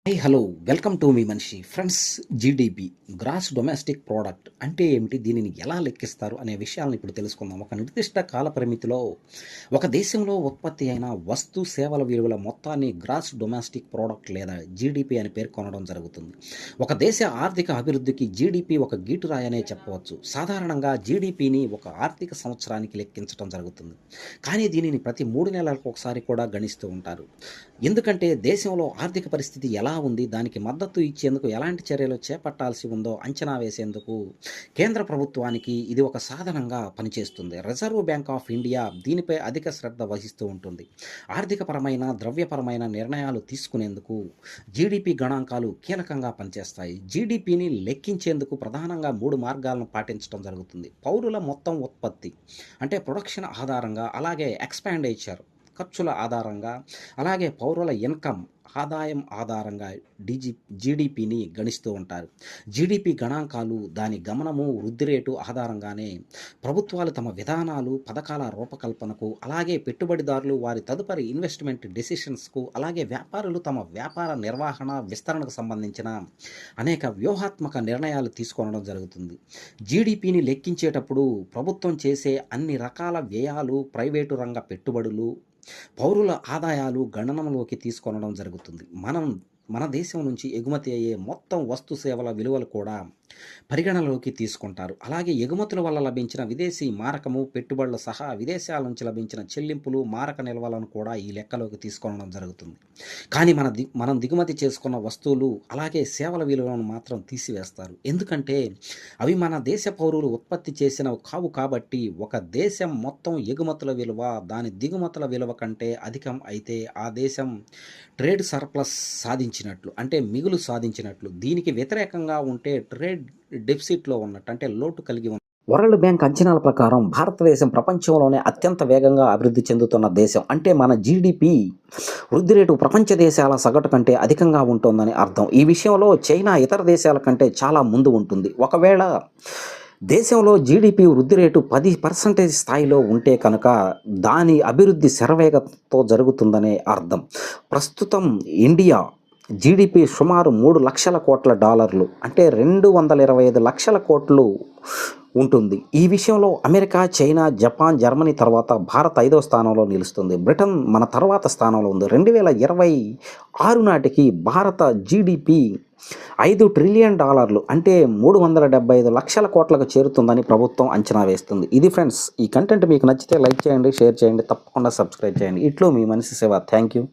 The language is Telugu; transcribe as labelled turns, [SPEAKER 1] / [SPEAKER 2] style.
[SPEAKER 1] హలో వెల్కమ్ టు మీ మనిషి friends. GDP gross domestic product అంటే ఏమిటి, దీనిని ఎలా లెక్కిస్తారు అనే విషయాలను ఇప్పుడు తెలుసుకుందాం. ఒక నిర్దిష్ట కాల పరిమితిలో ఒక దేశంలో ఉత్పత్తి అయిన వస్తు సేవల విలువల మొత్తాన్ని గ్రాస్ డొమెస్టిక్ ప్రోడక్ట్ లేదా జీడిపి అని పేర్కొనడం జరుగుతుంది. ఒక దేశ ఆర్థిక అభివృద్ధికి జీడిపి ఒక గీటురాయి అనే చెప్పవచ్చు. సాధారణంగా జీడిపిని ఒక ఆర్థిక సంవత్సరానికి లెక్కించడం జరుగుతుంది, కానీ దీనిని ప్రతి 3 నెలలకు ఒకసారి కూడా గణిస్తూ ఉంటారు. ఎందుకంటే దేశంలో ఆర్థిక పరిస్థితి ఎలా ఉంది, దానికి మద్దతు ఇచ్చేందుకు ఎలాంటి చర్యలు చేపట్టాల్సి ఉందో అంచనా వేసేందుకు కేంద్ర ప్రభుత్వానికి ఇది ఒక సాధనంగా పనిచేస్తుంది. రిజర్వ్ బ్యాంక్ ఆఫ్ ఇండియా దీనిపై అధిక శ్రద్ధ వహిస్తూ ఉంటుంది. ఆర్థికపరమైన ద్రవ్యపరమైన నిర్ణయాలు తీసుకునేందుకు జీడిపి గణాంకాలు కీలకంగా పనిచేస్తాయి. జీడిపిని లెక్కించేందుకు ప్రధానంగా 3 మార్గాలను పాటించడం జరుగుతుంది. పౌరుల మొత్తం ఉత్పత్తి అంటే ప్రొడక్షన్ ఆధారంగా, అలాగే ఎక్స్పాండిచర్ ఖర్చుల ఆధారంగా, అలాగే పౌరుల ఇన్కమ్ ఆదాయం ఆధారంగా జీడిపిని గణిస్తూ ఉంటారు. జీడిపి గణాంకాలు దాని గమనము వృద్ధి రేటు ఆధారంగానే ప్రభుత్వాలు తమ విధానాలు పథకాల రూపకల్పనకు, అలాగే పెట్టుబడిదారులు వారి తదుపరి ఇన్వెస్ట్మెంట్ డెసిషన్స్కు, అలాగే వ్యాపారులు తమ వ్యాపార నిర్వహణ విస్తరణకు సంబంధించిన అనేక వ్యూహాత్మక నిర్ణయాలు తీసుకోవడం జరుగుతుంది. జీడిపిని లెక్కించేటప్పుడు ప్రభుత్వం చేసే అన్ని రకాల వ్యయాలు, ప్రైవేటు రంగ పెట్టుబడులు, పౌరుల ఆదాయాలు గణనలోకి తీసుకొనడం జరుగుతుంది. మన దేశం నుంచి ఎగుమతి అయ్యే మొత్తం వస్తు సేవల విలువలు కూడా పరిగణనలోకి తీసుకుంటారు. అలాగే ఎగుమతుల వల్ల లభించిన విదేశీ మారకము, పెట్టుబడుల సహా విదేశాల నుంచి లభించిన చెల్లింపులు, మారక నిల్వలను కూడా ఈ లెక్కలోకి తీసుకోవడం జరుగుతుంది. కానీ మనం దిగుమతి చేసుకున్న వస్తువులు అలాగే సేవల విలువలను మాత్రం తీసివేస్తారు. ఎందుకంటే అవి మన దేశ పౌరులు ఉత్పత్తి చేసినవి కావు. కాబట్టి ఒక దేశం మొత్తం ఎగుమతుల విలువ దాని దిగుమతుల విలువ కంటే అధికం అయితే ఆ దేశం ట్రేడ్ సర్ప్లస్ సాధించినట్లు, అంటే మిగులు సాధించినట్లు. దీనికి వ్యతిరేకంగా ఉంటే ట్రేడ్ డెఫిసిట్లో ఉన్నట్టు, అంటే లోటు కలిగి ఉన్న. వరల్డ్ బ్యాంక్ అంచనాల ప్రకారం భారతదేశం ప్రపంచంలోనే అత్యంత వేగంగా అభివృద్ధి చెందుతున్న దేశం. అంటే మన జీడిపి వృద్ధి రేటు ప్రపంచ దేశాల సగటు కంటే అధికంగా ఉంటుందని అర్థం. ఈ విషయంలో చైనా ఇతర దేశాల కంటే చాలా ముందు ఉంటుంది. ఒకవేళ దేశంలో జీడిపి వృద్ధి రేటు 10% స్థాయిలో ఉంటే కనుక దాని అభివృద్ధి శరవేగంతో జరుగుతుందనే అర్థం. ప్రస్తుతం ఇండియా జీడిపి సుమారు $3 లక్షల, అంటే 225 లక్షల కోట్లు ఉంటుంది. ఈ విషయంలో అమెరికా, చైనా, జపాన్, జర్మనీ తర్వాత భారత్ 5వ స్థానంలో నిలుస్తుంది. బ్రిటన్ మన తర్వాత స్థానంలో ఉంది. 2026 నాటికి భారత జీడిపి $5 ట్రిలియన్, అంటే 375 లక్షల కోట్లకు చేరుతుందని ప్రభుత్వం అంచనా వేస్తుంది. ఇది ఫ్రెండ్స్, ఈ కంటెంట్ మీకు నచ్చితే లైక్ చేయండి, షేర్ చేయండి, తప్పకుండా సబ్స్క్రైబ్ చేయండి. ఇట్లు మీ మనిషి సేవ. Thank you.